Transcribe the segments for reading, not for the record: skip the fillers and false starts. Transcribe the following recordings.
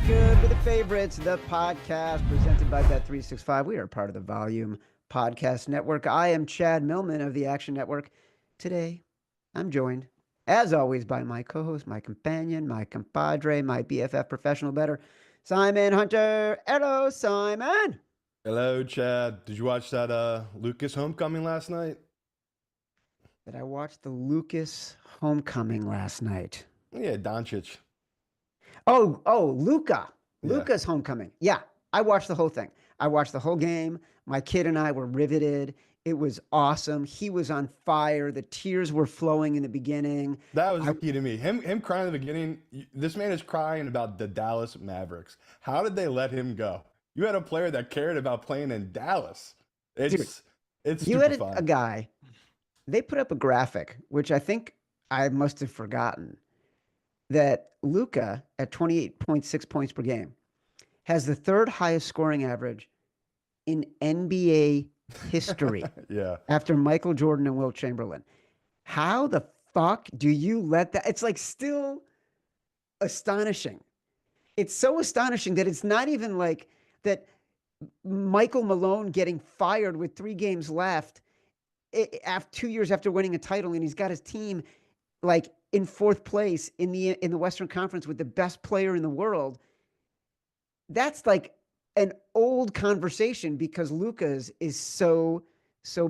Welcome to the Favorites, the podcast presented by Bet365. We are part of the Volume Podcast Network. I am Chad Millman of the Action Network. Today, I'm joined, as always, by my co-host, my companion, my compadre, my BFF professional bettor, Simon Hunter. Hello, Simon. Hello, Chad. Did you watch that Lucas homecoming last night? Did I watch the Lucas homecoming last night? Yeah, Doncic. Luca. Yeah, Luca's homecoming. Yeah, I watched the whole thing. I watched the whole game. My kid and I were riveted. It was awesome. He was on fire. The tears were flowing in the beginning. that was I the key to me. Him crying in the beginning. This man is crying about the Dallas Mavericks. How did they let him go? You had a player that cared about playing in Dallas. Dude, It's you had a stupefying. guy. They put up a graphic, which I think I must have forgotten, that Luca at 28.6 points per game has the third highest scoring average in NBA history Yeah. after Michael Jordan and Wilt Chamberlain. How the fuck do you let that? It's like still astonishing. It's so astonishing that it's not even like that Michael Malone getting fired with 3 games left after 2 years after winning a title, and he's got his team like in fourth place in the Western Conference with the best player in the world. That's like an old conversation because Lucas is so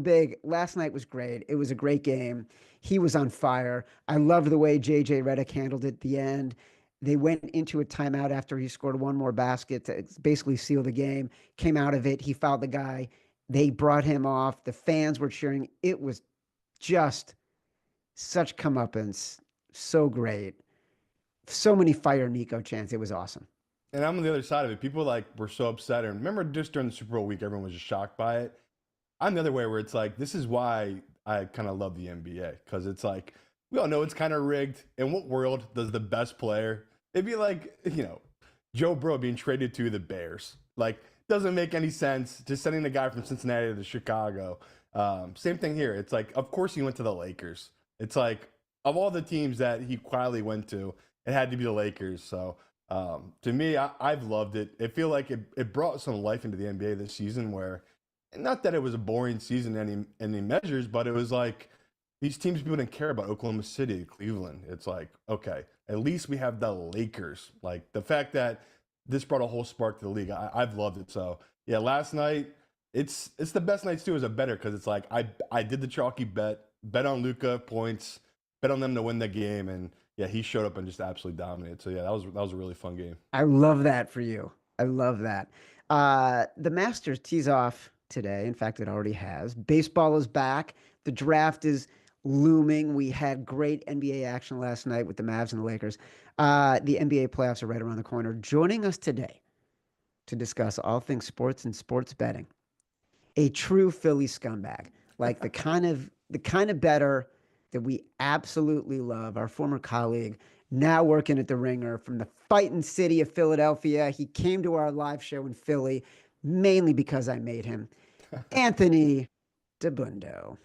big. Last night was great. It was a great game. He was on fire. I loved the way JJ Redick handled it at the end. They went into a timeout after he scored one more basket to basically seal the game. Came out of it. He fouled the guy. They brought him off. The fans were cheering. It was just such comeuppance. So great. So many fire Nico chants. It was awesome. And I'm on the other side of it. People like were so upset. And remember, just during the Super Bowl week, everyone was just shocked by it. I'm the other way where it's like, this is why I kind of love the NBA because it's like, we all know it's kind of rigged. In what world does the best player, it'd be like, Joe Burrow being traded to the Bears? Like, doesn't make any sense. Just sending the guy from Cincinnati to Chicago. Same thing here. It's like, of course he went to the Lakers. It's like, of all the teams that he quietly went to, it had to be the Lakers. So to me, I've loved it. I feel like it brought some life into the NBA this season where, not that it was a boring season in any measures, but it was like these teams people didn't care about Oklahoma City, Cleveland. It's like, okay, at least we have the Lakers. Like the fact that this brought a whole spark to the league. I've loved it. So yeah, last night it's the best nights too as a better because it's like I did the chalky bet on Luka points, bet on them to win the game, and yeah, he showed up and just absolutely dominated. So yeah, that was a really fun game. I love that for you. I love that. The Masters tees off today. In fact, it already has. Baseball is back. The draft is looming. We had great NBA action last night with the Mavs and the Lakers. The NBA playoffs are right around the corner. Joining us today to discuss all things sports and sports betting, a true Philly scumbag, like the kind of better that we absolutely love. Our former colleague, now working at the Ringer from the fighting city of Philadelphia. He came to our live show in Philly mainly because I made him. Anthony Dabbundo.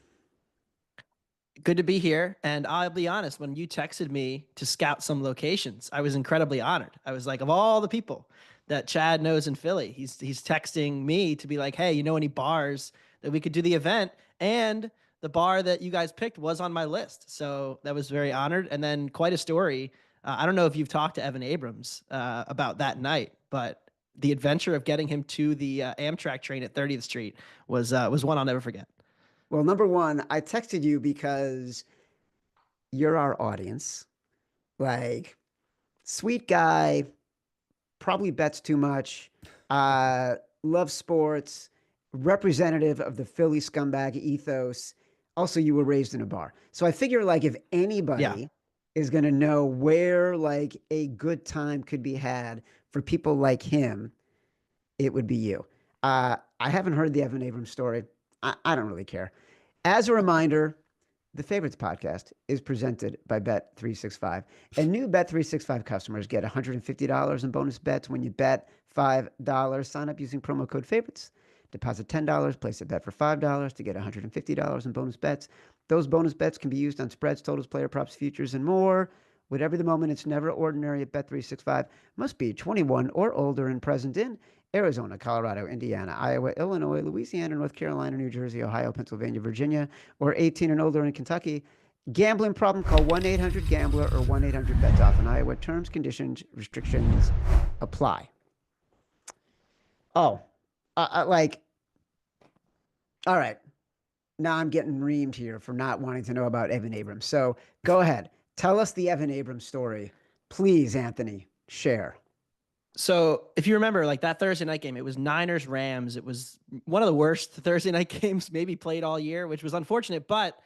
Good to be here. And I'll be honest, when you texted me to scout some locations, I was incredibly honored. I was like, of all the people that Chad knows in Philly, he's texting me to be like, hey, you know any bars that we could do the event? And the bar that you guys picked was on my list. So that was very honored. And then quite a story. I don't know if you've talked to Evan Abrams about that night, but the adventure of getting him to the Amtrak train at 30th Street was one I'll never forget. Well, number one, I texted you because you're our audience. Like, sweet guy, probably bets too much, loves sports, representative of the Philly scumbag ethos. Also, you were raised in a bar. So I figure like if Yeah. anybody is going to know where like a good time could be had for people like him, it would be you. I haven't heard the Evan Abrams story. I don't really care. As a reminder, the Favorites podcast is presented by Bet365. And new Bet365 customers get $150 in bonus bets when you bet $5. Sign up using promo code Favorites. Deposit $10, place a bet for $5 to get $150 in bonus bets. Those bonus bets can be used on spreads, totals, player props, futures, and more. Whatever the moment, it's never ordinary at Bet365. Must be 21 or older and present in Arizona, Colorado, Indiana, Iowa, Illinois, Louisiana, North Carolina, New Jersey, Ohio, Pennsylvania, Virginia, or 18 and older in Kentucky. Gambling problem, call 1-800-GAMBLER or 1-800-BETS-OFF in Iowa. Terms, conditions, restrictions apply. Oh, like, all right. Now I'm getting reamed here for not wanting to know about Evan Abrams. So go ahead. Tell us the Evan Abrams story. Please, Anthony, share. So if you remember, like that Thursday night game, it was Niners Rams. It was one of the worst Thursday night games maybe played all year, which was unfortunate. But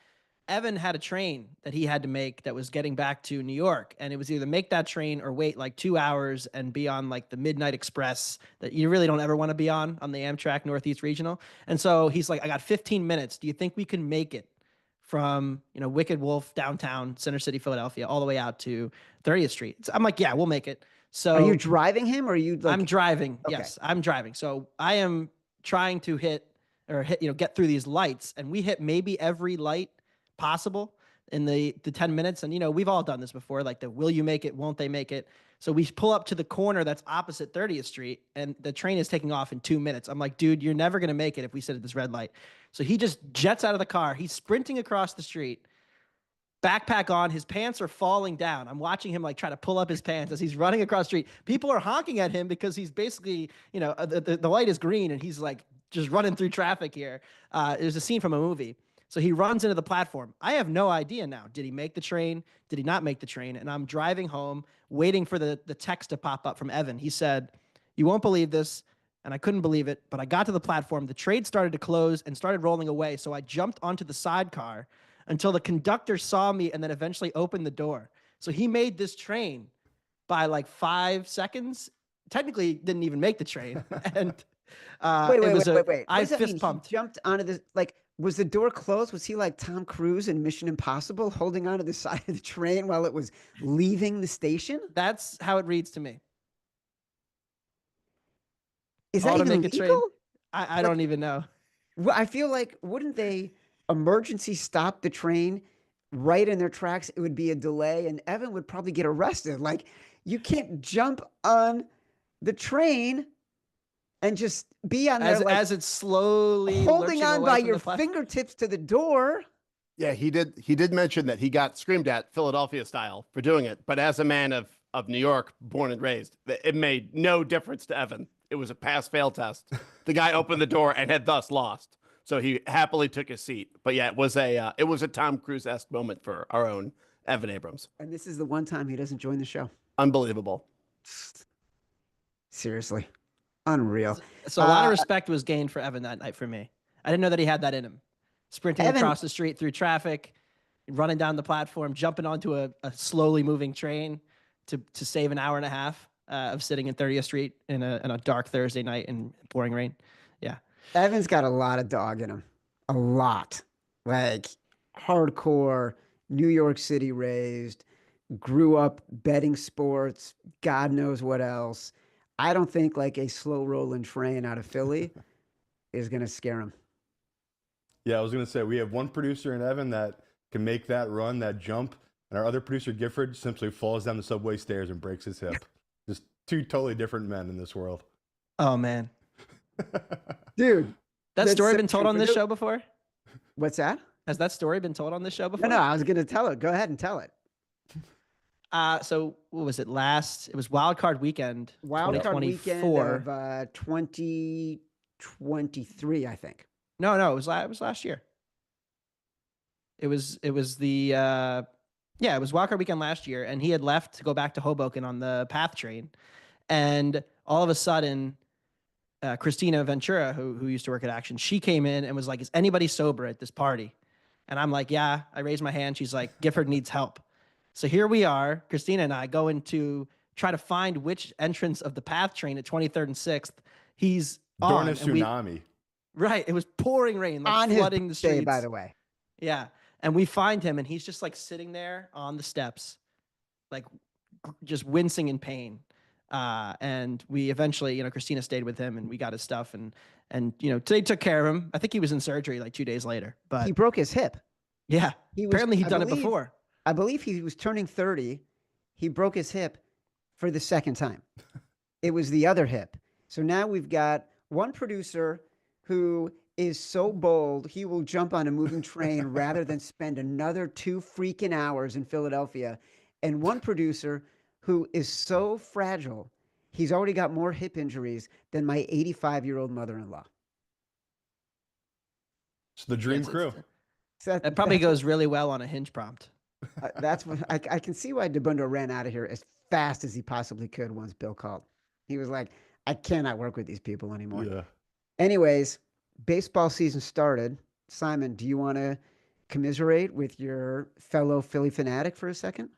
Evan had a train that he had to make that was getting back to New York. And it was either make that train or wait like 2 hours and be on like the Midnight Express that you really don't ever want to be on the Amtrak Northeast Regional. And so he's like, I got 15 minutes. Do you think we can make it from, Wicked Wolf downtown, Center City, Philadelphia, all the way out to 30th Street? So I'm like, yeah, we'll make it. So are you driving him or are you like... I'm driving. Okay. Yes, I'm driving. So I am trying to get through these lights, and we hit maybe every light possible in the 10 minutes. And, we've all done this before, like the, will you make it? Won't they make it? So we pull up to the corner that's opposite 30th Street, and the train is taking off in 2 minutes. I'm like, dude, you're never going to make it if we sit at this red light. So he just jets out of the car. He's sprinting across the street, backpack on, his pants are falling down. I'm watching him like try to pull up his pants as he's running across the street. People are honking at him because he's basically, the light is green and he's like just running through traffic here. There's a scene from a movie. So he runs into the platform. I have no idea now. Did he make the train? Did he not make the train? And I'm driving home waiting for the text to pop up from Evan. He said, you won't believe this. And I couldn't believe it, but I got to the platform. The train started to close and started rolling away. So I jumped onto the sidecar until the conductor saw me and then eventually opened the door. So he made this train by like 5 seconds. Technically didn't even make the train. And wait. I fist pumped. He jumped onto the, like, was the door closed? Was he like Tom Cruise in Mission Impossible holding onto the side of the train while it was leaving the station? That's how it reads to me. Is that even legal? I don't even know. Well, I feel like, wouldn't they emergency stop the train right in their tracks? It would be a delay and Evan would probably get arrested. Like, you can't jump on the train and just be on there as it's slowly holding on by your fingertips to the door. Yeah, he did mention that he got screamed at Philadelphia style for doing it, but as a man of New York, born and raised, it made no difference to Evan. It was a pass-fail test. The guy opened the door and had thus lost. So he happily took his seat. But yeah, it was a Tom Cruise-esque moment for our own Evan Abrams. And this is the one time he doesn't join the show. Unbelievable. Seriously. Unreal. So a lot of respect was gained for Evan that night for me. I didn't know that he had that in him. Sprinting across the street through traffic, running down the platform, jumping onto a slowly moving train to save an hour and a half of sitting in 30th Street in a dark Thursday night in pouring rain. Yeah. Evan's got a lot of dog in him. A lot. Like, hardcore, New York City raised, grew up betting sports, God knows what else. I don't think like a slow rolling train out of Philly is going to scare him. Yeah, I was going to say, we have one producer in Evan that can make that run, that jump, and our other producer, Gifford, simply falls down the subway stairs and breaks his hip. Just two totally different men in this world. Oh, man. Dude. That story been told on this show before? What's that? Has that story been told on this show before? No, I was going to tell it. Go ahead and tell it. So what was it it was Wild Card Weekend. Wild Card Weekend of 2023, I think. No, it was last year. It was the it was Wild Card Weekend last year, and he had left to go back to Hoboken on the PATH train, and all of a sudden, Christina Ventura, who used to work at Action, she came in and was like, "Is anybody sober at this party?" And I'm like, "Yeah." I raised my hand. She's like, "Gifford needs help." So here we are, Christina and I, going to try to find which entrance of the PATH train at 23rd and 6th he's during on. a tsunami. Right. It was pouring rain, like on flooding the streets. Day, by the way. Yeah. And we find him and he's just like sitting there on the steps, like just wincing in pain. And we eventually, Christina stayed with him and we got his stuff and they took care of him. I think he was in surgery like 2 days later, but he broke his hip. Yeah. Apparently he'd done it before. I believe he was turning 30 he broke his hip for the second time. It was the other hip. So now we've got one producer who is so bold, he will jump on a moving train rather than spend another 2 freaking hours in Philadelphia. And one producer who is so fragile, he's already got more hip injuries than my 85-year-old mother-in-law. It's the dream Yes, crew. So that probably goes really well on a hinge prompt. that's what I can see why Dabbundo ran out of here as fast as he possibly could once Bill called. He was like, I cannot work with these people anymore. Yeah. Anyways, baseball season started. Simon, do you want to commiserate with your fellow Philly fanatic for a second?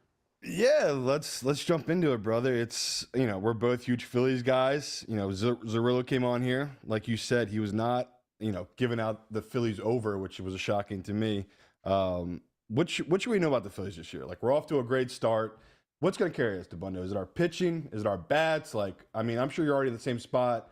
Yeah, let's jump into it, brother. It's we're both huge Phillies guys. Zerillo came on here, like you said, he was not giving out the Phillies over, which was shocking to me. What should we know about the Phillies this year? Like, we're off to a great start. What's going to carry us, Dabbundo? Is it our pitching? Is it our bats? Like, I mean, I'm sure you're already in the same spot.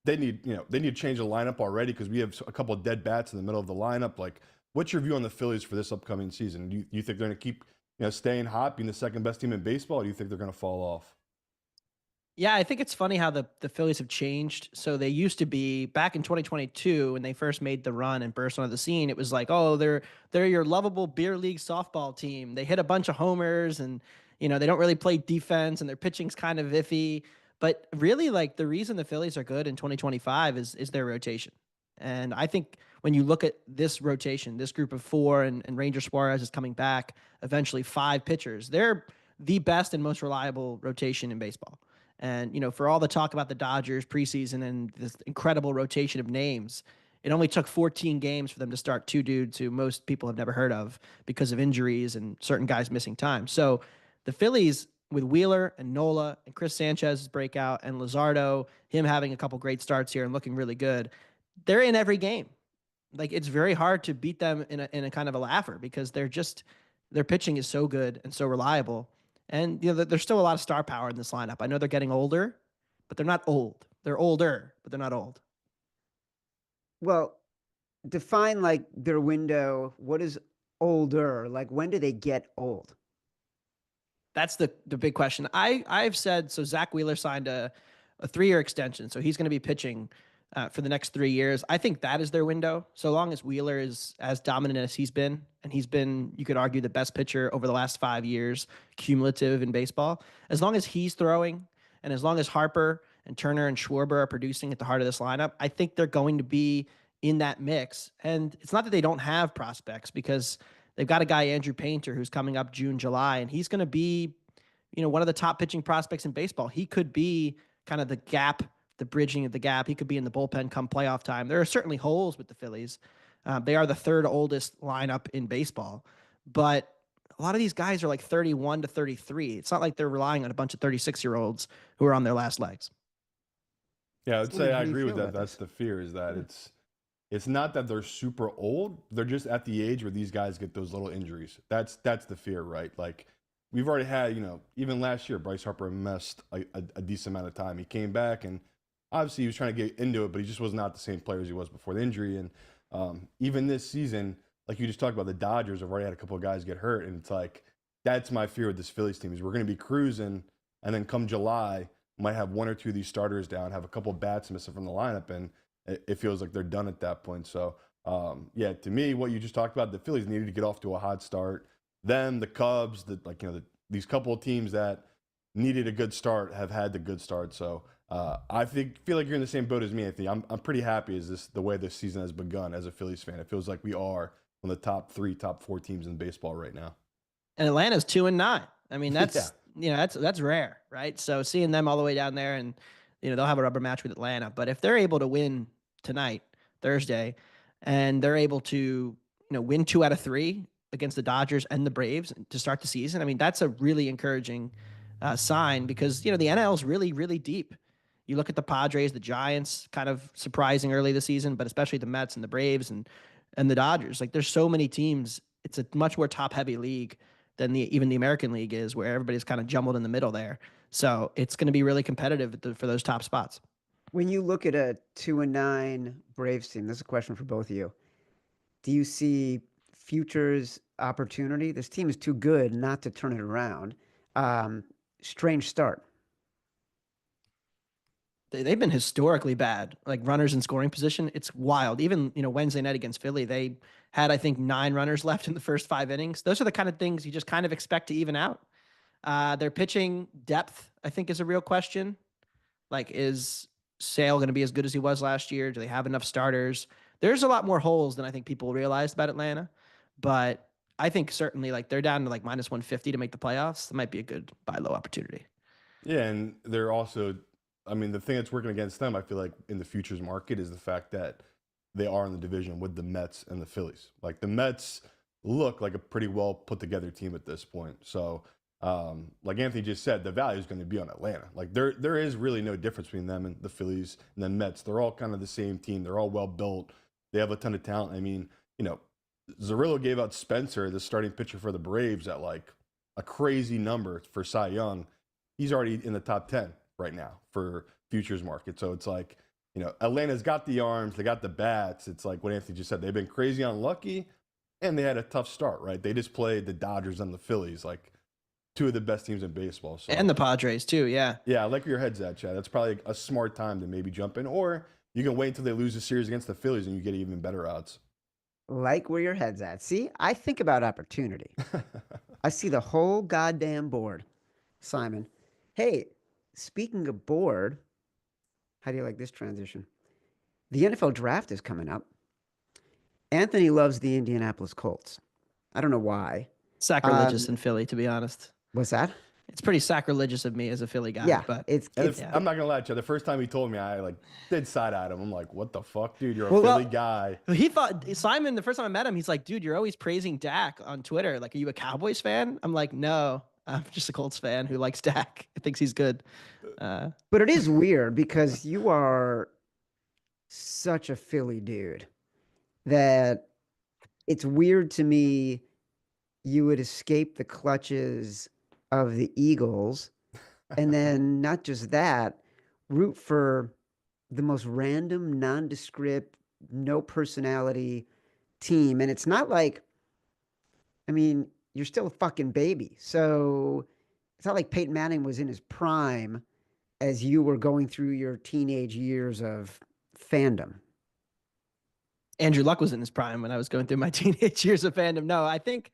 They need to change the lineup already because we have a couple of dead bats in the middle of the lineup. Like, what's your view on the Phillies for this upcoming season? Do you think they're going to keep staying hot, being the second best team in baseball, or do you think they're going to fall off? Yeah, I think it's funny how the Phillies have changed. So they used to be back in 2022 when they first made the run and burst onto the scene. It was like, oh, they're your lovable beer league softball team. They hit a bunch of homers and they don't really play defense and their pitching's kind of iffy. But really, like, the reason the Phillies are good in 2025 is their rotation. And I think when you look at this rotation, this group of four, and Ranger Suarez is coming back, eventually 5 pitchers, they're the best and most reliable rotation in baseball. And for all the talk about the Dodgers preseason and this incredible rotation of names, it only took 14 games for them to start 2 dudes who most people have never heard of because of injuries and certain guys missing time. So the Phillies, with Wheeler and Nola and Chris Sanchez's breakout and Luzardo, him having a couple great starts here and looking really good, they're in every game. Like, it's very hard to beat them in a kind of a laugher because their pitching is so good and so reliable. And there's still a lot of star power in this lineup. I know they're getting older, but they're not old. They're older, but they're not old. Well, define like their window. What is older? Like, when do they get old? That's the big question. I've said, so Zach Wheeler signed a 3-year extension, so he's going to be pitching for the next 3 years. I think that is their window. So long as Wheeler is as dominant as he's been, and he's been, you could argue, the best pitcher over the last 5 years, cumulative in baseball. As long as he's throwing, and as long as Harper and Turner and Schwarber are producing at the heart of this lineup, I think they're going to be in that mix. And it's not that they don't have prospects, because they've got a guy, Andrew Painter, who's coming up June, July, and he's going to be, one of the top pitching prospects in baseball. He could be kind of the gap, the bridging of the gap. He could be in the bullpen come playoff time. There are certainly holes with the Phillies. They are the 3rd oldest lineup in baseball, but a lot of these guys are like 31 to 33. It's not like they're relying on a bunch of 36-year-olds who are on their last legs. Yeah, I would say I agree with that. about That's this? the fear, is that it's not that they're super old. They're just at the age where these guys get those little injuries. That's the fear, right? Like, we've already had, even last year, Bryce Harper missed a decent amount of time. He came back, and obviously he was trying to get into it, but he just was not the same player as he was before the injury. And even this season, like you just talked about, the Dodgers have already had a couple of guys get hurt, and it's like, that's my fear with this Phillies team, is we're going to be cruising, and then come July, might have 1 or 2 of these starters down, have a couple of bats missing from the lineup, and it feels like they're done at that point. So, yeah, to me, what you just talked about, the Phillies needed to get off to a hot start. Them, the Cubs, these couple of teams that needed a good start have had the good start. So I feel like you're in the same boat as me, Anthony. I'm pretty happy the way this season has begun as a Phillies fan. It feels like we are one of the top 3, top 4 teams in baseball right now. And Atlanta's 2-9. I mean, that's that's rare, right? So seeing them all the way down there, and they'll have a rubber match with Atlanta. But if they're able to win tonight, Thursday, and they're able to win 2 out of 3 against the Dodgers and the Braves to start the season, I mean, that's a really encouraging sign, because the NL is really, really deep. You look at the Padres, the Giants, kind of surprising early this season, but especially the Mets and the Braves and the Dodgers. Like, there's so many teams. It's a much more top-heavy league than even the American League is, where everybody's kind of jumbled in the middle there. So it's going to be really competitive for those top spots. When you look at a 2-9 Braves team, this is a question for both of you. Do you see futures opportunity? This team is too good not to turn it around. Um, Strange start. They've been historically bad, like runners in scoring position. It's wild. Even, Wednesday night against Philly, they had, I think, 9 runners left in the first 5 innings. Those are the kind of things you just kind of expect to even out. Their pitching depth, I think, is a real question. Like, is Sale going to be as good as he was last year? Do they have enough starters? There's a lot more holes than I think people realized about Atlanta. But I think certainly, like, they're down to like minus 150 to make the playoffs. That might be a good buy low opportunity. Yeah, and they're also, I mean, the thing that's working against them, I feel like, in the futures market is the fact that they are in the division with the Mets and the Phillies. Like, the Mets look like a pretty well put together team at this point. So, like Anthony just said, the value is going to be on Atlanta. Like, there is really no difference between them and the Phillies and the Mets. They're all kind of the same team. They're all well built. They have a ton of talent. I mean, Zerillo gave out Spencer, the starting pitcher for the Braves, at like a crazy number for Cy Young. He's already in the top 10 right now for futures market. So it's like, Atlanta's got the arms, they got the bats. It's like what Anthony just said. They've been crazy unlucky, and they had a tough start, right? They just played the Dodgers and the Phillies, like two of the best teams in baseball. So, And the Padres, too. Yeah. yeah, I like where your head's at, Chad. That's probably a smart time to maybe jump in. Or you can wait until they lose the series against the Phillies and you get even better odds. Like where your head's at. See, I think about opportunity. I see the whole goddamn board, Simon. Hey, speaking of board, how do you like this transition? The NFL draft is coming up. Anthony loves the Indianapolis Colts. I don't know why. Sacrilegious in Philly, to be honest. What's that? It's pretty sacrilegious of me as a Philly guy. Yeah, but I'm not gonna lie, Chad. The first time he told me, I like did side at him. I'm like, "What the fuck, dude? You're a Philly guy." He thought Simon. The first time I met him, he's like, "Dude, you're always praising Dak on Twitter. Like, are you a Cowboys fan?" I'm like, "No, I'm just a Colts fan who likes Dak. Thinks he's good." But it is weird because you are such a Philly dude that it's weird to me you would escape the clutches of the Eagles and then not just that, root for the most random, nondescript, no personality team. And it's not like, I mean, you're still a fucking baby. So it's not like Peyton Manning was in his prime as you were going through your teenage years of fandom. Andrew Luck was in his prime when I was going through my teenage years of fandom. No, I think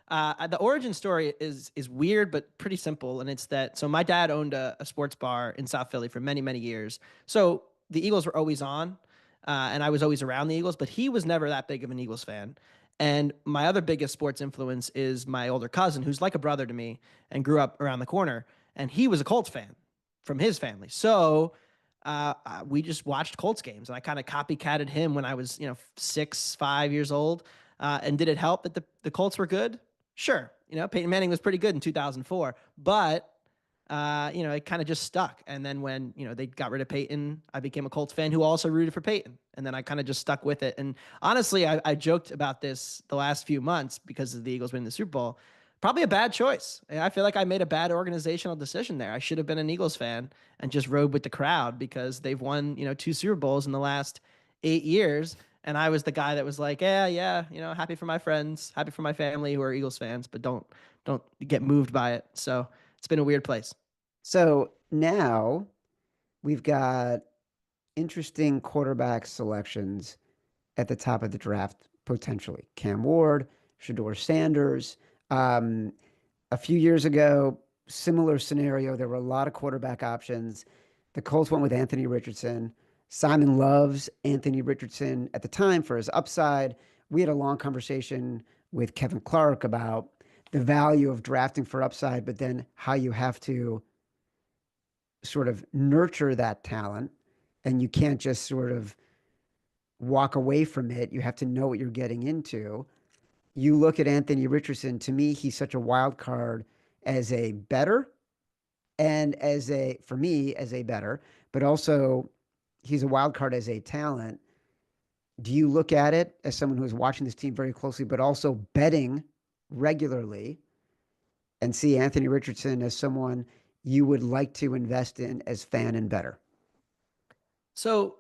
the origin story is weird, but pretty simple. And it's that, so my dad owned a sports bar in South Philly for many, many years. So the Eagles were always on, and I was always around the Eagles, but he was never that big of an Eagles fan. And my other biggest sports influence is my older cousin, who's like a brother to me and grew up around the corner. And he was a Colts fan from his family. So we just watched Colts games, and I kind of copycatted him when I was, 6, 5 years old. And did it help that the Colts were good? Sure. Peyton Manning was pretty good in 2004, but it kind of just stuck. And then when, they got rid of Peyton, I became a Colts fan who also rooted for Peyton. And then I kind of just stuck with it. And honestly, I joked about this the last few months because of the Eagles winning the Super Bowl. Probably a bad choice. I feel like I made a bad organizational decision there. I should have been an Eagles fan and just rode with the crowd because they've won, 2 Super Bowls in the last 8 years. And I was the guy that was like, yeah, happy for my friends, happy for my family who are Eagles fans, but don't get moved by it. So it's been a weird place. So now we've got interesting quarterback selections at the top of the draft, potentially. Cam Ward, Shedeur Sanders. A few years ago, similar scenario. There were a lot of quarterback options. The Colts went with Anthony Richardson. Simon loves Anthony Richardson at the time for his upside. We had a long conversation with Kevin Clark about the value of drafting for upside, but then how you have to sort of nurture that talent, and you can't just sort of walk away from it. You have to know what you're getting into. You look at Anthony Richardson, to me, he's such a wild card as a better and for me, as a better, but also he's a wild card as a talent. Do you look at it as someone who's watching this team very closely, but also betting regularly, and see Anthony Richardson as someone you would like to invest in as fan and better? So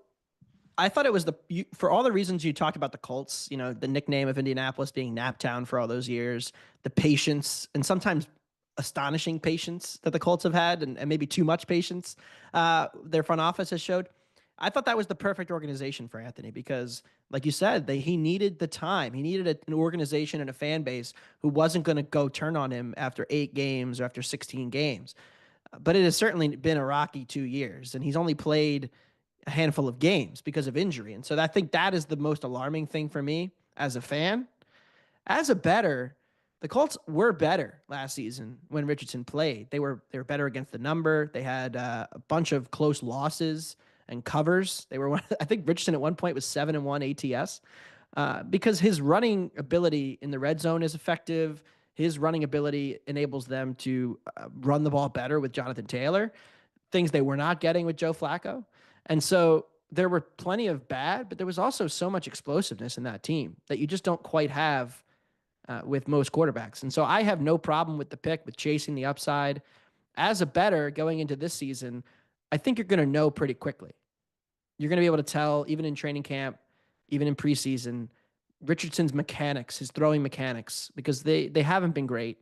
I thought it was for all the reasons you talked about the Colts, the nickname of Indianapolis being Naptown for all those years, the patience, and sometimes astonishing patience that the Colts have had, and maybe too much patience their front office has showed. I thought that was the perfect organization for Anthony because, like you said, he needed the time. He needed an organization and a fan base who wasn't going to go turn on him after 8 games or after 16 games. But it has certainly been a rocky 2 years, and he's only played a handful of games because of injury. And so I think that is the most alarming thing for me as a fan. As a bettor, the Colts were better last season when Richardson played. They were better against the number. They had a bunch of close losses and covers. They were I think Richardson at one point was 7-1 ATS because his running ability in the red zone is effective. His running ability enables them to run the ball better with Jonathan Taylor, things they were not getting with Joe Flacco. And so there were plenty of bad, but there was also so much explosiveness in that team that you just don't quite have with most quarterbacks. And so I have no problem with the pick, with chasing the upside. As a bettor going into this season, I think you're going to know pretty quickly. You're going to be able to tell, even in training camp, even in preseason, Richardson's mechanics, his throwing mechanics, because they haven't been great.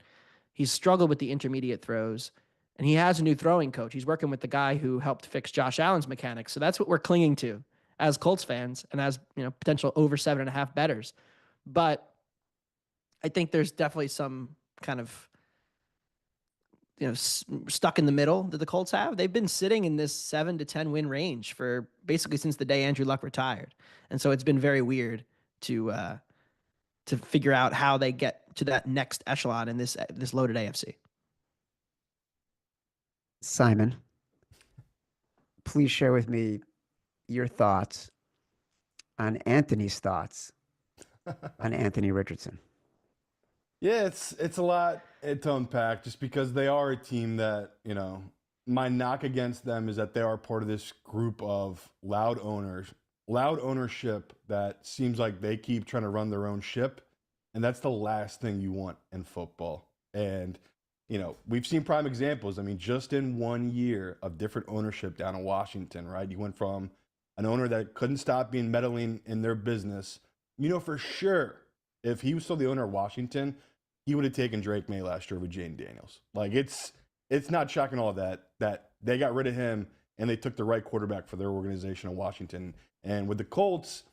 He's struggled with the intermediate throws, and he has a new throwing coach. He's working with the guy who helped fix Josh Allen's mechanics. So that's what we're clinging to as Colts fans and as potential over 7.5 bettors. But I think there's definitely some kind of stuck in the middle that the Colts have. They've been sitting in this 7 to 10 win range for basically since the day Andrew Luck retired. And so it's been very weird to figure out how they get to that next echelon in this loaded AFC. Simon, please share with me your thoughts on Anthony's thoughts on Anthony Richardson. Yeah, it's a lot to unpack just because they are a team that, my knock against them is that they are part of this group of loud ownership that seems like they keep trying to run their own ship. And that's the last thing you want in football. And, we've seen prime examples. I mean, just in 1 year of different ownership down in Washington, right? You went from an owner that couldn't stop being meddling in their business. For sure, if he was still the owner of Washington, he would have taken Drake May last year with Jane Daniels. Like, it's not shocking all that they got rid of him and they took the right quarterback for their organization in Washington. And with the Colts,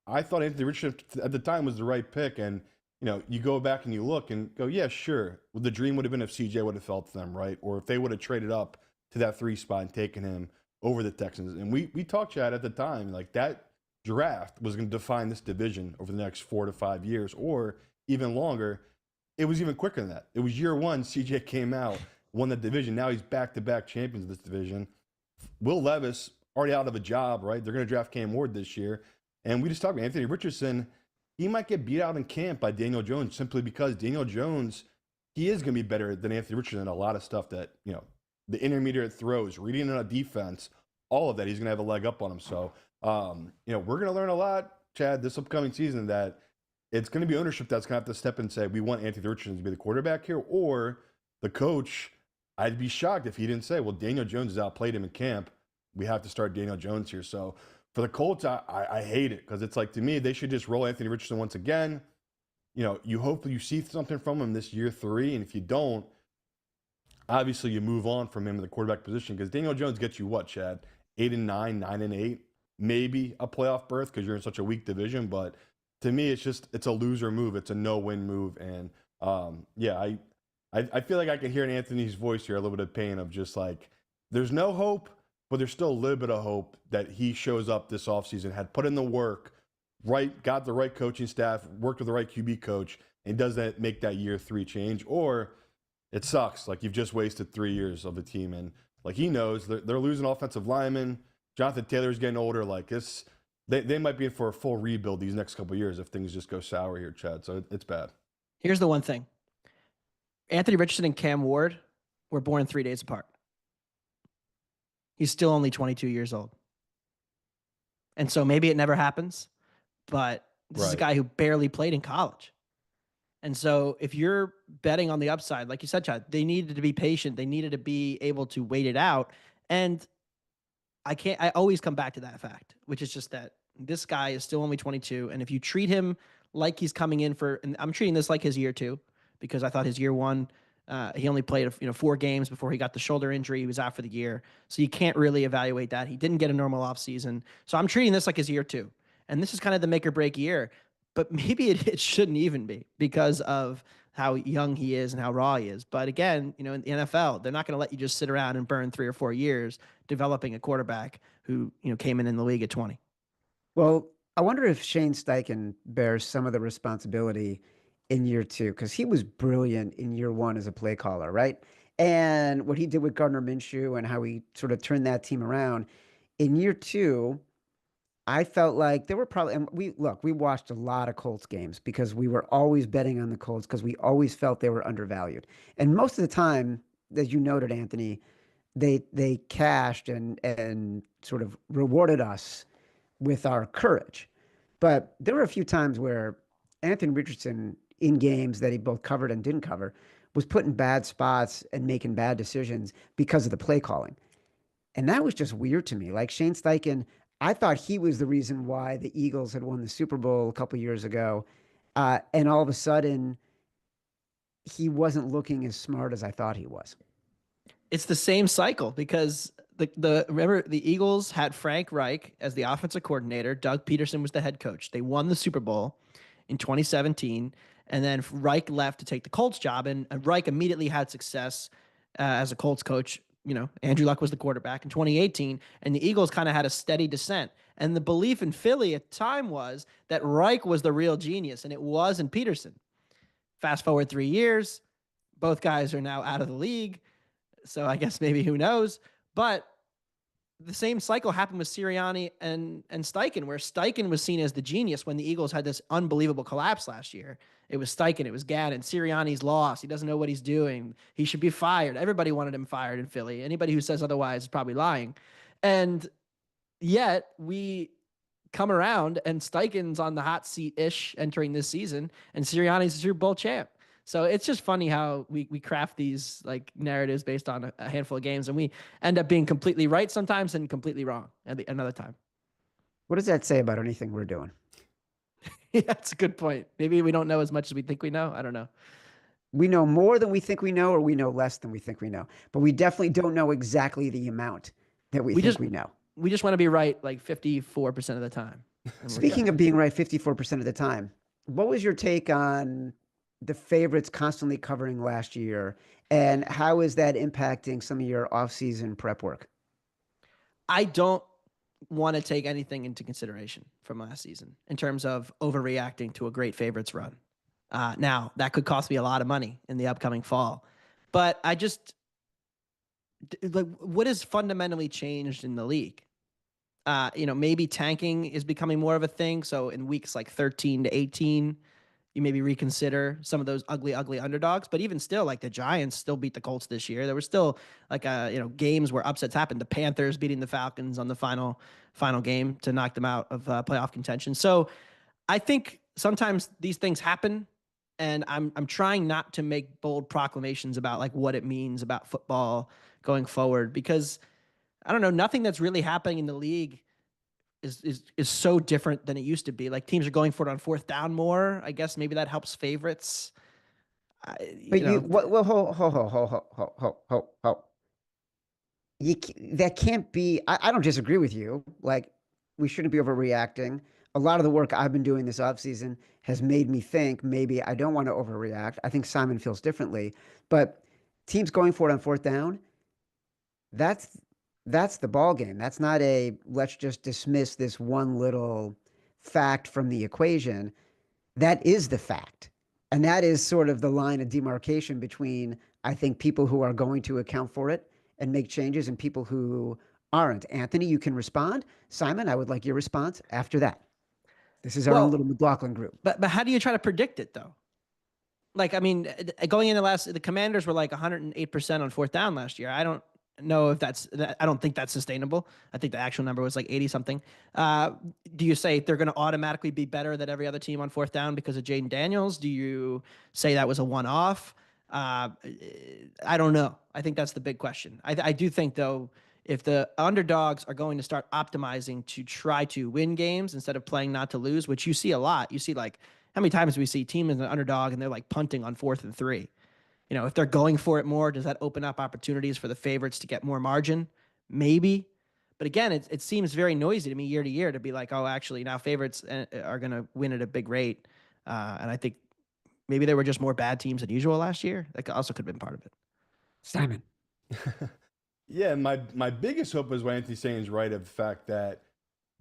I thought Anthony Richardson at the time was the right pick. And, you go back and you look and go, yeah, sure. Well, the dream would have been if CJ would have fell to them, right? Or if they would have traded up to that 3 spot and taken him over the Texans. And we talked, Chad, at the time, like that draft was going to define this division over the next 4 to 5 years or even longer. It was even quicker than that. It was year 1, CJ came out, won the division. Now he's back-to-back champions of this division. Will Levis, already out of a job, right? They're going to draft Cam Ward this year. And we just talked about Anthony Richardson. He might get beat out in camp by Daniel Jones simply because Daniel Jones, he is going to be better than Anthony Richardson in a lot of stuff that, the intermediate throws, reading on a defense, all of that, he's going to have a leg up on him. So, we're going to learn a lot, Chad, this upcoming season that it's going to be ownership that's going to have to step in and say, we want Anthony Richardson to be the quarterback here, or the coach. I'd be shocked if he didn't say, well, Daniel Jones has outplayed him in camp. We have to start Daniel Jones here. So for the Colts, I hate it because it's like, to me, they should just roll Anthony Richardson once again. You hope you see something from him this year 3. And if you don't, obviously you move on from him in the quarterback position because Daniel Jones gets you what, Chad? 8-9, 9-8, maybe a playoff berth because you're in such a weak division. But to me, it's a loser move. It's a no-win move. And I feel like I can hear in Anthony's voice here a little bit of pain of just like, there's no hope, but there's still a little bit of hope that he shows up this offseason, had put in the work, right, got the right coaching staff, worked with the right QB coach, and does that make that year 3 change? Or it sucks. Like, you've just wasted 3 years of the team. And like, he knows they're losing offensive linemen. Jonathan Taylor's getting older. Like, this, they might be in for a full rebuild these next couple of years if things just go sour here, Chad. So it's bad. Here's the one thing. Anthony Richardson and Cam Ward were born 3 days apart. He's still only 22 years old. And so maybe it never happens, but this is a guy who barely played in college. And so if you're betting on the upside, like you said, Chad, they needed to be patient. They needed to be able to wait it out. And I always come back to that fact, which is just that this guy is still only 22. And if you treat him like he's coming in and I'm treating this like his year 2, because I thought his year 1 He only played 4 games before he got the shoulder injury. He was out for the year, so you can't really evaluate that. He didn't get a normal offseason, so I'm treating this like his year 2, and this is kind of the make or break year. But maybe it shouldn't even be because of how young he is and how raw he is. But again, in the NFL, they're not going to let you just sit around and burn 3 or 4 years developing a quarterback who came in the league at 20. Well, I wonder if Shane Steichen bears some of the responsibility in year 2, because he was brilliant in year 1 as a play caller, right? And what he did with Gardner Minshew and how he sort of turned that team around. In year 2, I felt like there were probably, and we watched a lot of Colts games because we were always betting on the Colts because we always felt they were undervalued. And most of the time, as you noted, Anthony, they cashed and sort of rewarded us with our courage. But there were a few times where Anthony Richardson, in games that he both covered and didn't cover, was put in bad spots and making bad decisions because of the play calling. And that was just weird to me. Like Shane Steichen, I thought he was the reason why the Eagles had won the Super Bowl a couple years ago. And all of a sudden, he wasn't looking as smart as I thought he was. It's the same cycle because remember the Eagles had Frank Reich as the offensive coordinator. Doug Peterson was the head coach. They won the Super Bowl in 2017, and then Reich left to take the Colts job, and Reich immediately had success as a Colts coach. Andrew Luck was the quarterback in 2018, and the Eagles kind of had a steady descent. And the belief in Philly at the time was that Reich was the real genius, and it wasn't Peterson. Fast forward 3 years, both guys are now out of the league. So I guess maybe who knows, but the same cycle happened with Sirianni and Steichen, where Steichen was seen as the genius when the Eagles had this unbelievable collapse last year. It was Steichen, it was Gannon. Sirianni's lost. He doesn't know what he's doing. He should be fired. Everybody wanted him fired in Philly. Anybody who says otherwise is probably lying. And yet we come around and Steichen's on the hot seat-ish entering this season, and Sirianni's the Super Bowl champ. So it's just funny how we craft these like narratives based on a handful of games, and we end up being completely right sometimes and completely wrong at another time. What does that say about anything we're doing? Yeah, that's a good point. Maybe we don't know as much as we think we know. I don't know. We know more than we think we know, or we know less than we think we know. But we definitely don't know exactly the amount that we think we know. We just want to be right like 54% of the time. Speaking of being right 54% of the time, what was your take on the favorites constantly covering last year, and how is that impacting some of your offseason prep work? I don't want to take anything into consideration from last season in terms of overreacting to a great favorites run. Now, that could cost me a lot of money in the upcoming fall, but I just like what has fundamentally changed in the league? Maybe tanking is becoming more of a thing. So in weeks like 13 to 18, you maybe reconsider some of those ugly underdogs. But even still, like the Giants still beat the Colts this year. There were still like games where upsets happened. The Panthers beating the Falcons on the final game to knock them out of playoff contention. So I think sometimes these things happen, and I'm trying not to make bold proclamations about like what it means about football going forward, because I don't know, nothing that's really happening in the league is so different than it used to be. Like teams are going for it on 4th down more. I guess maybe that helps favorites. Well, ho. That can't be. I don't disagree with you. Like, we shouldn't be overreacting. A lot of the work I've been doing this offseason has made me think maybe I don't want to overreact. I think Simon feels differently, but teams going for it on 4th down, that's the ball game. That's not a let's just dismiss this one little fact from the equation. That is the fact. And that is sort of the line of demarcation between, I think, people who are going to account for it and make changes and people who aren't. Anthony, you can respond. Simon, I would like your response after that. This is our own little McLaughlin group. But how do you try to predict it, though? Like, I mean, going into the Commanders were like 108% on 4th down last year. I don't know if I don't think that's sustainable. I think the actual number was like 80 something. Do you say they're going to automatically be better than every other team on 4th down because of Jaden Daniels? Do you say that was a one-off? I don't know. I think that's the big question. I do think, though, if the underdogs are going to start optimizing to try to win games instead of playing not to lose, which you see a lot. You see, like, how many times do we see team as an underdog and they're like punting on 4th and 3? if they're going for it more, does that open up opportunities for the favorites to get more margin? Maybe. But again, it seems very noisy to me year to year to be like, oh, actually now favorites are going to win at a big rate. And I think maybe there were just more bad teams than usual last year. That also could have been part of it. Simon. Yeah, my biggest hope is what Anthony's saying is right, of the fact that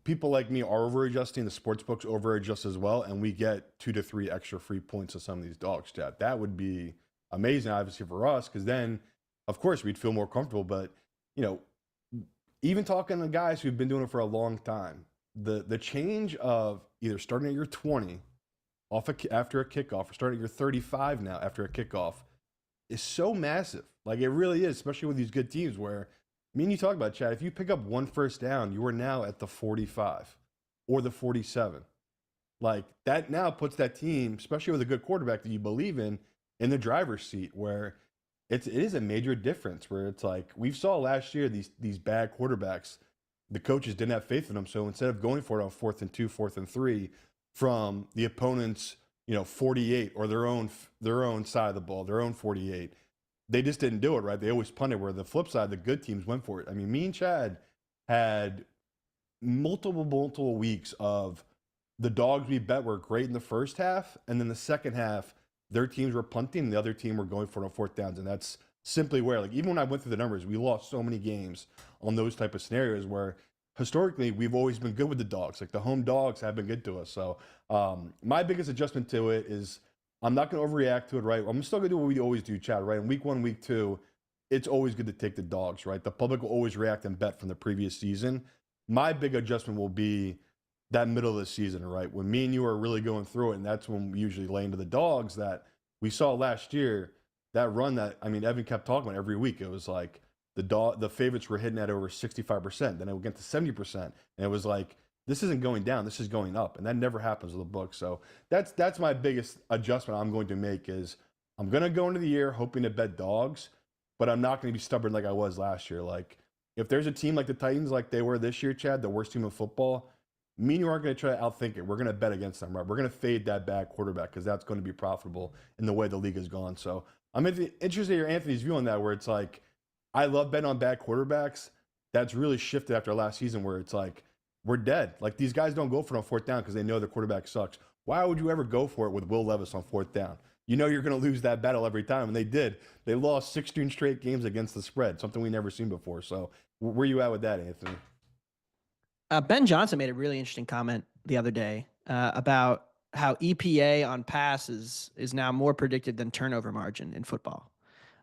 people like me are over adjusting, the sports books over adjust as well, and we get 2 to 3 extra free points of some of these dogs, Chad. That would be amazing, obviously, for us, because then, of course, we'd feel more comfortable. But, even talking to guys who've been doing it for a long time, the change of either starting at your 20 after a kickoff or starting at your 35 now after a kickoff is so massive. Like, it really is, especially with these good teams where, me and you talk about, Chad, if you pick up 1 first down, you are now at the 45 or the 47. Like, that now puts that team, especially with a good quarterback that you believe in the driver's seat, where it is a major difference, where it's like, we saw last year these bad quarterbacks, the coaches didn't have faith in them. So instead of going for it on 4th and 2, 4th and 3 from the opponent's, 48 or their own side of the ball, their own 48, they just didn't do it, right? They always punted, where the flip side, the good teams went for it. I mean, me and Chad had multiple weeks of the dogs we bet were great in the first half, and then the second half, their teams were punting and the other team were going for it on 4th downs. And that's simply where, like, even when I went through the numbers, we lost so many games on those type of scenarios where historically we've always been good with the dogs. Like, the home dogs have been good to us. So my biggest adjustment to it is I'm not going to overreact to it, right? I'm still going to do what we always do, Chad, right? In week 1, week 2, it's always good to take the dogs, right? The public will always react and bet from the previous season. My big adjustment will be that middle of the season, right? When me and you are really going through it, and that's when we usually lay into the dogs that we saw last year, that run that, I mean, Evan kept talking about every week. It was like the favorites were hitting at over 65%. Then it would get to 70%. And it was like, this isn't going down, this is going up. And that never happens with the book. So that's my biggest adjustment I'm going to make, is I'm going to go into the year hoping to bet dogs, but I'm not going to be stubborn like I was last year. Like, if there's a team like the Titans, like they were this year, Chad, the worst team in football, me and you aren't going to try to outthink it. We're going to bet against them, right? We're going to fade that bad quarterback, because that's going to be profitable in the way the league has gone. So I'm interested to hear Anthony's view on that, where it's like, I love betting on bad quarterbacks. That's really shifted after last season, where it's like, we're dead. Like, these guys don't go for it on 4th down because they know their quarterback sucks. Why would you ever go for it with Will Levis on 4th down? You know you're going to lose that battle every time, and they did. They lost 16 straight games against the spread, something we never seen before. So where you at with that, Anthony? Ben Johnson made a really interesting comment the other day about how EPA on passes is now more predicted than turnover margin in football.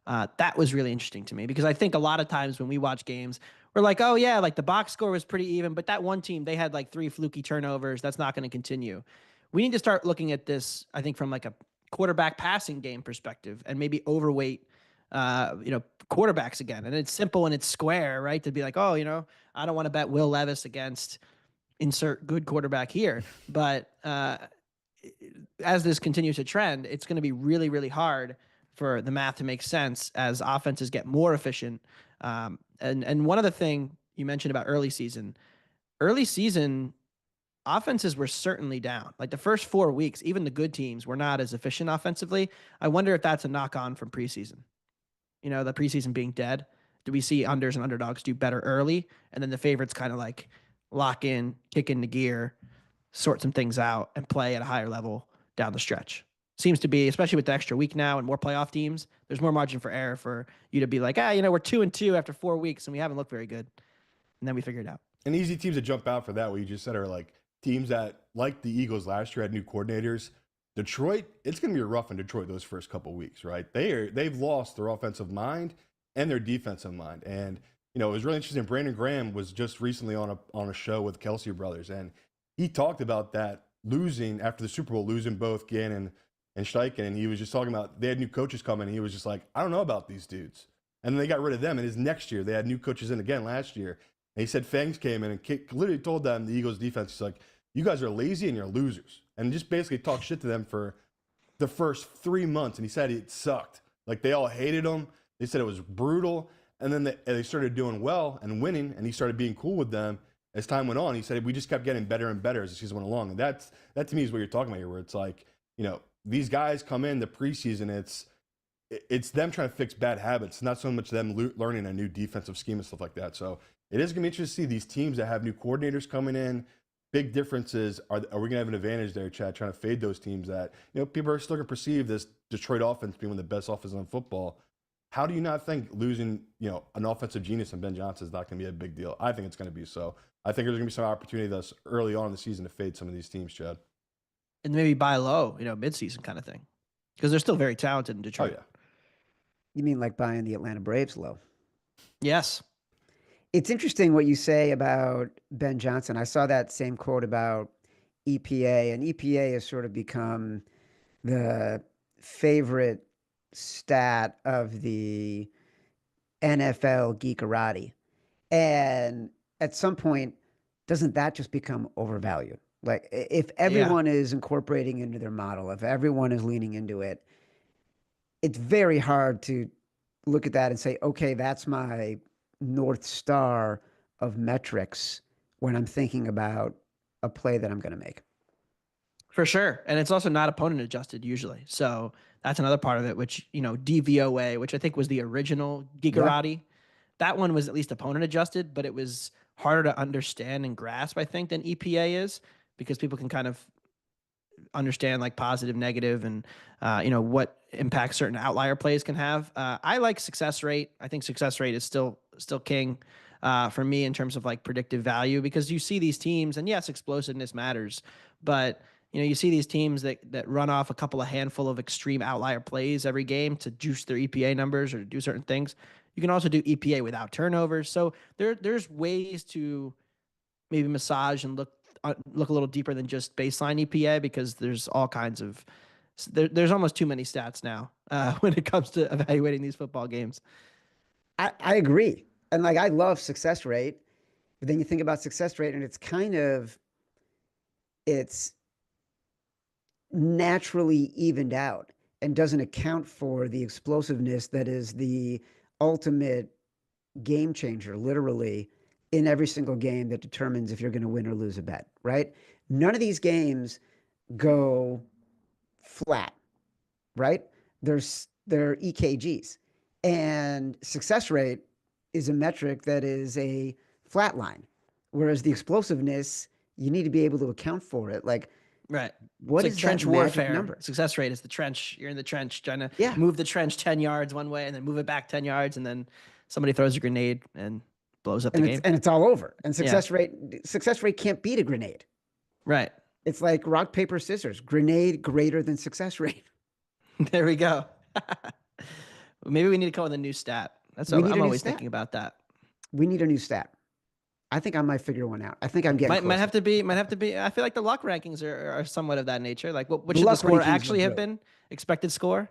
That was really interesting to me, because I think a lot of times when we watch games, we're like, oh yeah, like the box score was pretty even, but that one team, they had like 3 fluky turnovers. That's not going to continue. We need to start looking at this, I think, from like a quarterback passing game perspective, and maybe overweight, quarterbacks again. And it's simple and it's square, right? To be like, oh, I don't want to bet Will Levis against insert good quarterback here. But as this continues to trend, it's going to be really, really hard for the math to make sense as offenses get more efficient. And one other thing you mentioned about early season offenses were certainly down. Like the first 4 weeks, even the good teams were not as efficient offensively. I wonder if that's a knock on from preseason. The preseason being dead. Do we see unders and underdogs do better early, and then the favorites kind of like lock in, kick into gear, sort some things out, and play at a higher level down the stretch? Seems to be, especially with the extra week now and more playoff teams, there's more margin for error for you to be like, we're 2-2 after 4 weeks and we haven't looked very good. And then we figure it out. And easy teams that jump out for that, what you just said, are like teams that, like the Eagles last year, had new coordinators. Detroit, it's going to be rough in Detroit those first couple of weeks, right? They've lost their offensive mind and their defensive mind. And, it was really interesting. Brandon Graham was just recently on a show with Kelsey Brothers, and he talked about that losing after the Super Bowl, losing both Gannon and Steichen, and he was just talking about they had new coaches coming, and he was just like, I don't know about these dudes. And then they got rid of them, and his next year, they had new coaches in again last year. And he said Fangs came in and literally told them, the Eagles defense, he's like, you guys are lazy and you're losers. And just basically talked shit to them for the first 3 months, and he said it sucked. Like, they all hated him. They said it was brutal. And then they started doing well and winning, and he started being cool with them as time went on. He said we just kept getting better and better as the season went along. And that to me is what you're talking about here, where it's like, these guys come in the preseason, it's it's them trying to fix bad habits, not so much them learning a new defensive scheme and stuff like that. So it is going to be interesting to see these teams that have new coordinators coming in. Big differences. Are we going to have an advantage there, Chad, trying to fade those teams that, people are still going to perceive this Detroit offense being one of the best offenses in football? How do you not think losing, an offensive genius in Ben Johnson is not going to be a big deal? I think it's going to be so. I think there's going to be some opportunity thus early on in the season to fade some of these teams, Chad. And maybe buy low, midseason kind of thing, because they're still very talented in Oh, Detroit. yeah. You mean like buying the Atlanta Braves low? Yes. It's interesting what you say about Ben Johnson. I saw that same quote about EPA, and EPA has sort of become the favorite stat of the NFL geekerati. And at some point, doesn't that just become overvalued? Like if everyone is incorporating into their model, if everyone is leaning into it, it's very hard to look at that and say, okay, that's my North Star of metrics when I'm thinking about a play that I'm going to make. For sure. And it's also not opponent adjusted usually. So that's another part of it, which, DVOA, which I think was the original Gigarati. That one was at least opponent adjusted, but it was harder to understand and grasp, I think, than EPA is, because people can kind of understand like positive, negative, and what impact certain outlier plays can have. I like success rate. I think success rate is still king for me in terms of like predictive value, because you see these teams, and yes, explosiveness matters, but you see these teams that run off a couple of handful of extreme outlier plays every game to juice their EPA numbers or to do certain things. You can also do EPA without turnovers. So there's ways to maybe massage and look a little deeper than just baseline EPA, because there's all kinds of there's almost too many stats now when it comes to evaluating these football games. I agree. And like, I love success rate, but then you think about success rate and it's naturally evened out and doesn't account for the explosiveness that is the ultimate game changer, literally, in every single game that determines if you're going to win or lose a bet, right? None of these games go flat, right? They're EKGs. And success rate is a metric that is a flat line, whereas the explosiveness, you need to be able to account for it. Like, right. What it's is like trench that warfare number? Success rate is the trench. You're in the trench trying to Yeah. move the trench 10 yards one way and then move it back 10 yards. And then somebody throws a grenade and blows up the game. And it's all over. And success rate can't beat a grenade. Right. It's like rock, paper, scissors. Grenade greater than success rate. There we go. Maybe we need to come up with a new stat. I'm always thinking about that. We need a new stat. I think I might figure one out. I think I'm getting might have to be. I feel like the luck rankings are somewhat of that nature. Like, what should luck the score rankings actually are have been? Expected score?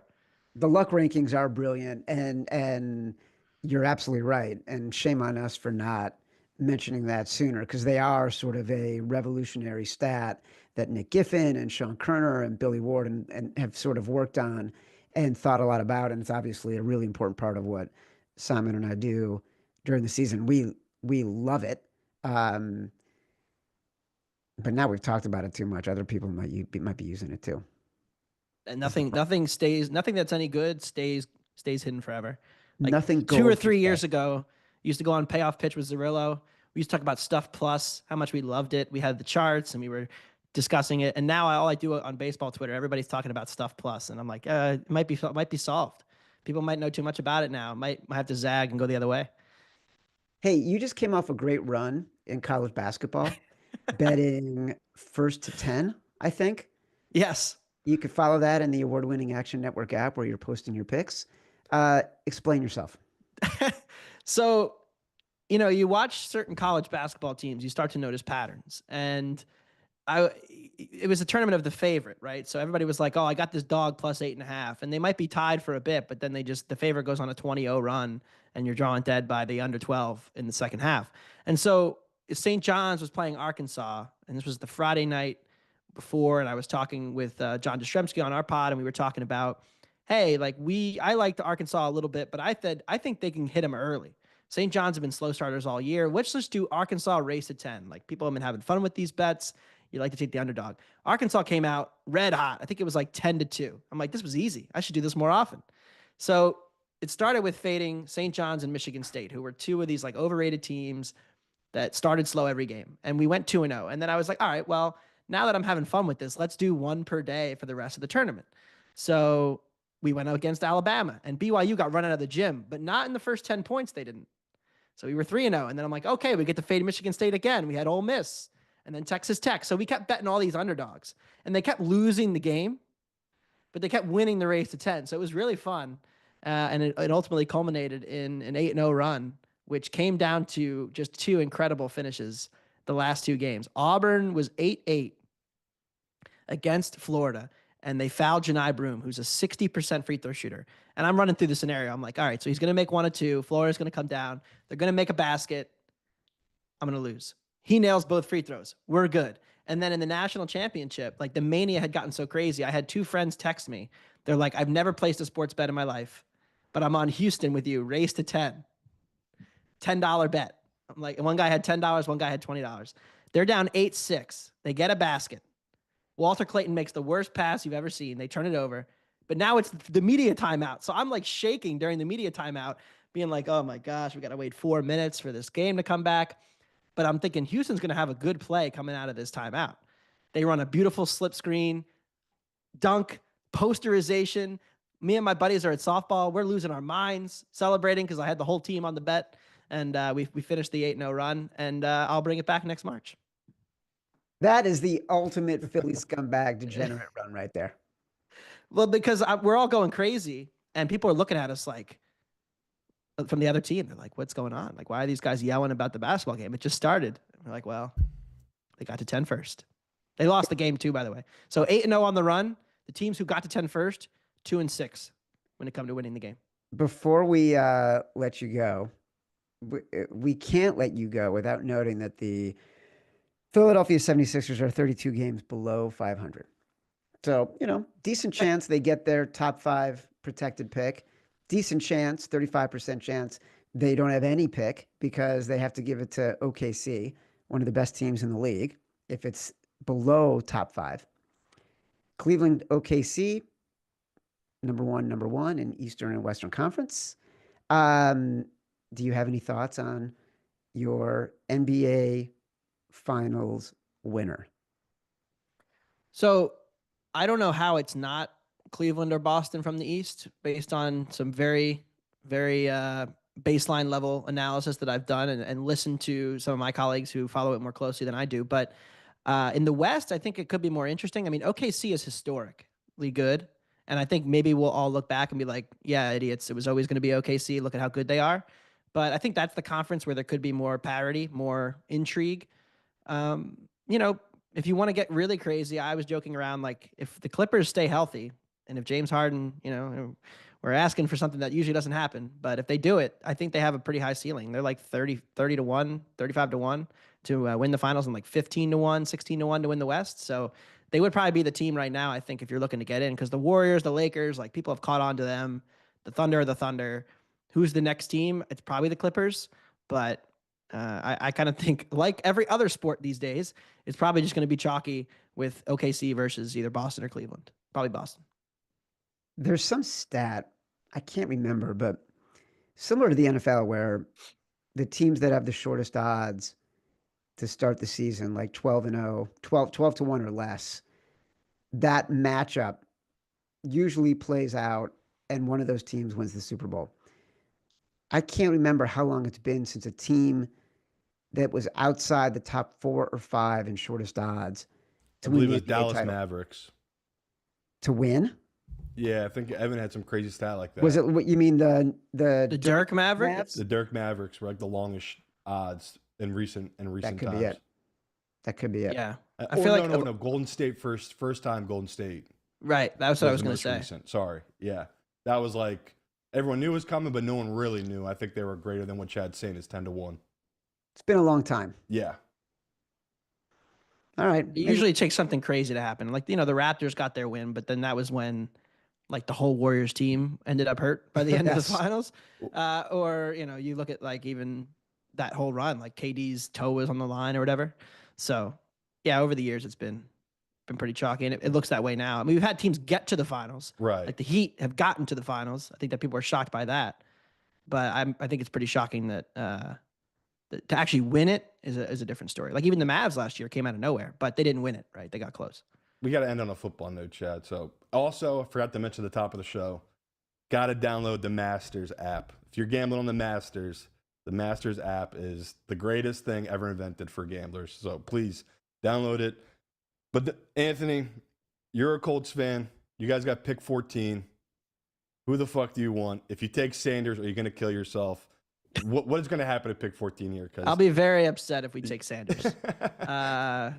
The luck rankings are brilliant, and you're absolutely right. And shame on us for not mentioning that sooner, because they are sort of a revolutionary stat that Nick Giffen and Sean Kerner and Billy Ward and have sort of worked on and thought a lot about. And it's obviously a really important part of what Simon and I do during the season. We love it. But now we've talked about it too much. Other people might be using it too. And nothing that's any good stays hidden forever. Like nothing. 2 or 3 years ago, used to go on Payoff Pitch with Zerillo. We used to talk about Stuff Plus, how much we loved it. We had the charts and we were discussing it. And now all I do on baseball Twitter, everybody's talking about Stuff Plus, and I'm like, it might be solved. People might know too much about it now. Might have to zag and go the other way. Hey, you just came off a great run in college basketball, betting first to 10, I think. Yes. You could follow that in the award-winning Action Network app where you're posting your picks. Explain yourself. So, you watch certain college basketball teams, you start to notice patterns. And it was a tournament of the favorite, right? So everybody was like, oh, I got this dog plus 8.5. And they might be tied for a bit, but then the favorite goes on a 20-0 run and you're drawing dead by the under 12 in the second half. And so St. John's was playing Arkansas, and this was the Friday night before. And I was talking with John Jastrzemski on our pod, and we were talking about, hey, like I liked Arkansas a little bit, but I think they can hit them early. St. John's have been slow starters all year. Let's just do Arkansas race to 10. Like, people have been having fun with these bets. You like to take the underdog. Arkansas came out red hot. I think it was like 10-2. I'm like, this was easy. I should do this more often. So it started with fading St. John's and Michigan State, who were two of these like overrated teams that started slow every game. And we went 2-0. And then I was like, all right, well, now that I'm having fun with this, let's do one per day for the rest of the tournament. So we went up against Alabama, and BYU got run out of the gym, but not in the first 10 points. They didn't. So we were 3-0. And then I'm like, okay, we get to fade Michigan State again. We had Ole Miss and then Texas Tech. So we kept betting all these underdogs, and they kept losing the game, but they kept winning the race to 10. So it was really fun. And it ultimately culminated in an 8-0 run, which came down to just two incredible finishes the last two games. Auburn was 8-8 against Florida, and they fouled Janai Broom, who's a 60% free throw shooter. And I'm running through the scenario. I'm like, all right, so he's going to make 1 or 2. Florida's going to come down. They're going to make a basket. I'm going to lose. He nails both free throws. We're good. And then in the national championship, like the mania had gotten so crazy. I had 2 friends text me. They're like, I've never placed a sports bet in my life, but I'm on Houston with you. Race to 10. $10 bet. I'm like, one guy had $10, one guy had $20. They're down 8-6. They get a basket. Walter Clayton makes the worst pass you've ever seen. They turn it over. But now it's the media timeout. So I'm like shaking during the media timeout, being like, oh my gosh, we got to wait 4 minutes for this game to come back. But I'm thinking Houston's going to have a good play coming out of this timeout. They run a beautiful slip screen, dunk, posterization. Me and my buddies are at softball. We're losing our minds, celebrating because I had the whole team on the bet. And we finished the 8-0 run, and I'll bring it back next March. That is the ultimate Philly scumbag degenerate run right there. Well, because we're all going crazy, and people are looking at us like, from the other team, they're like, what's going on? Like, why are these guys yelling about the basketball game? It just started. We're like, well, they got to 10 first. They lost the game too, by the way. So 8-0 on the run. The teams who got to 10 first, 2-6 when it come to winning the game. Before we let you go, we can't let you go without noting that the Philadelphia 76ers are 32 games below 500. So, decent chance they get their top 5 protected pick. Decent chance, 35% chance, they don't have any pick because they have to give it to OKC, one of the best teams in the league, if it's below top 5. Cleveland, OKC, number one in Eastern and Western Conference. Do you have any thoughts on your NBA Finals winner? So I don't know how it's not Cleveland or Boston from the East based on some very, very baseline level analysis that I've done and listened to some of my colleagues who follow it more closely than I do. But in the West, I think it could be more interesting. I mean, OKC is historically good. And I think maybe we'll all look back and be like, yeah, idiots. It was always going to be OKC. Look at how good they are. But I think that's the conference where there could be more parity, more intrigue. If you want to get really crazy, I was joking around, like if the Clippers stay healthy and if James Harden, we're asking for something that usually doesn't happen, but if they do it, I think they have a pretty high ceiling. They're like 30 to 1, 35 to 1 to win the finals, and like 15 to 1, 16 to 1 to win the West. So they would probably be the team right now, I think, if you're looking to get in, because the Warriors, the Lakers, like people have caught on to them. The Thunder are the Thunder. Who's the next team? It's probably the Clippers, but I kind of think, like every other sport these days, it's probably just going to be chalky with OKC versus either Boston or Cleveland. Probably Boston. There's some stat, I can't remember, but similar to the NFL, where the teams that have the shortest odds to start the season, like 12-0, 12 to 1 or less, that matchup usually plays out and one of those teams wins the Super Bowl. I can't remember how long it's been since a team that was outside the top 4 or 5 in shortest odds I believe it was Dallas Mavericks. To win? Yeah, I think Evan had some crazy stat like that. Was it what you mean the Dirk Mavericks? The Dirk Mavericks were like the longest odds in recent times. That could be it. That could be it. Yeah. I feel like no, Golden State first time Golden State. Right. That's what I was going to say. Recent. Sorry. Yeah. That was like everyone knew it was coming, but no one really knew. I think they were greater than what Chad's saying is 10 to 1. It's been a long time. Yeah. All right. It usually takes something crazy to happen. Like, the Raptors got their win, but then that was when like the whole Warriors team ended up hurt by the end of the finals. Or, you look at like even that whole run, like KD's toe was on the line or whatever. So yeah, over the years it's been been pretty chalky, and it looks that way now. I mean, we've had teams get to the finals. Right. Like the Heat have gotten to the finals. I think that people are shocked by that. But I think it's pretty shocking that to actually win it is a different story. Like even the Mavs last year came out of nowhere, but they didn't win it, right? They got close. We got to end on a football note, Chad. So also, I forgot to mention at the top of the show, got to download the Masters app. If you're gambling on the Masters app is the greatest thing ever invented for gamblers. So please download it. But Anthony, you're a Colts fan. You guys got pick 14. Who the fuck do you want? If you take Sanders, are you going to kill yourself? What is going to happen at pick 14 here? I'll be very upset if we take Sanders. I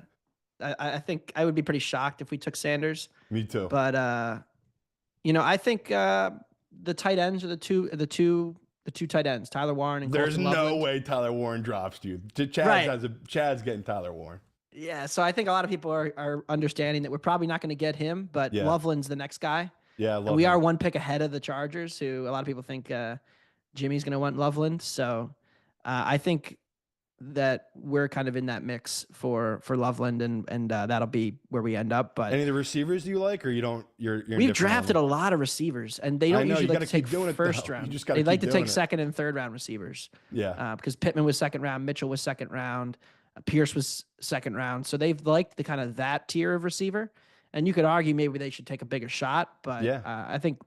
think I would be pretty shocked if we took Sanders. Me too. But I think the tight ends are the two tight ends, Tyler Warren and there's Colton no Loveland. way Tyler Warren drops you. Chad's getting Tyler Warren. Yeah, so I think a lot of people are understanding that we're probably not going to get him, but Loveland's the next guy. Yeah, and we are one pick ahead of the Chargers, who a lot of people think Jimmy's going to want Loveland. So I think that we're kind of in that mix for Loveland, and that'll be where we end up. But any of the receivers do you like, or you don't? We've drafted a lot of receivers, and they don't usually like to take first round. They like to take second and third round receivers. Yeah, because Pittman was second round, Mitchell was second round, Pierce was second round. So they've liked the kind of that tier of receiver. And you could argue maybe they should take a bigger shot, but I think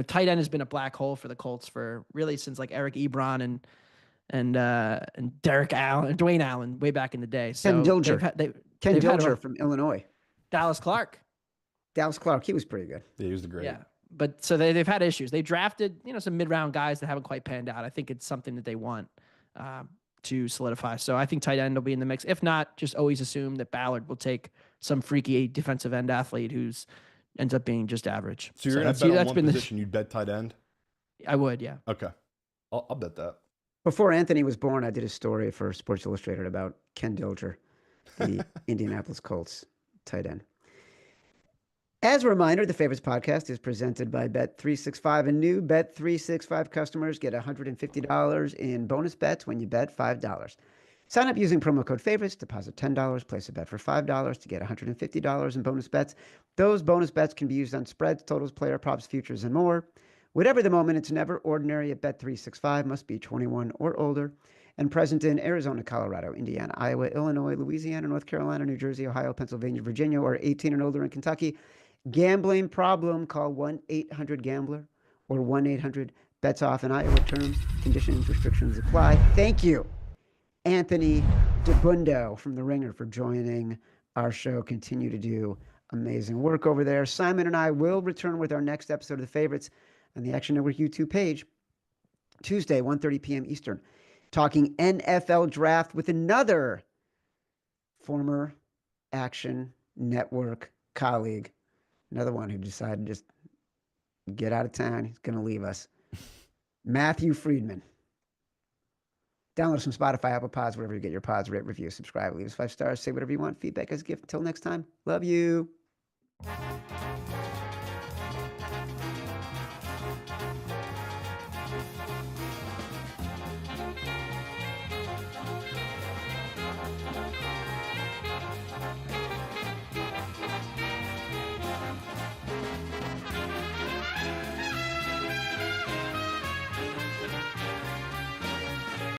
tight end has been a black hole for the Colts for really since like Eric Ebron and Derek Allen, Dwayne Allen, way back in the day. So Ken Dilger. Ken Dilger from Illinois. Dallas Clark, he was pretty good. Yeah, he was the great. Yeah, but so they've had issues. They drafted some mid-round guys that haven't quite panned out. I think it's something that they want to solidify. So I think tight end will be in the mix. If not, just always assume that Ballard will take some freaky defensive end athlete who's ends up being just average. So you're going to bet on one position, you'd bet tight end? I would, yeah. Okay. I'll bet that. Before Anthony was born, I did a story for Sports Illustrated about Ken Dilger, the Indianapolis Colts tight end. As a reminder, the Favorites podcast is presented by Bet365, and new Bet365 customers get $150 in bonus bets when you bet $5. Sign up using promo code Favorites, deposit $10, place a bet for $5 to get $150 in bonus bets. Those bonus bets can be used on spreads, totals, player props, futures, and more. Whatever the moment, it's never ordinary at Bet365. Must be 21 or older and present in Arizona, Colorado, Indiana, Iowa, Illinois, Louisiana, North Carolina, New Jersey, Ohio, Pennsylvania, Virginia, or 18 and older in Kentucky. Gambling problem, call 1-800-GAMBLER or 1-800-BETS-OFF. In Iowa, terms, conditions, restrictions apply. Thank you, Anthony Dabbundo from The Ringer, for joining our show. Continue to do amazing work over there. Simon and I will return with our next episode of The Favorites on the Action Network YouTube page, Tuesday, 1:30 p.m. Eastern, talking NFL draft with another former Action Network colleague, another one who decided to just get out of town. He's going to leave us. Matthew Friedman. Download some Spotify, Apple Pods, wherever you get your pods. Rate, review, subscribe, leave us 5 stars, say whatever you want. Feedback as a gift. Until next time, love you.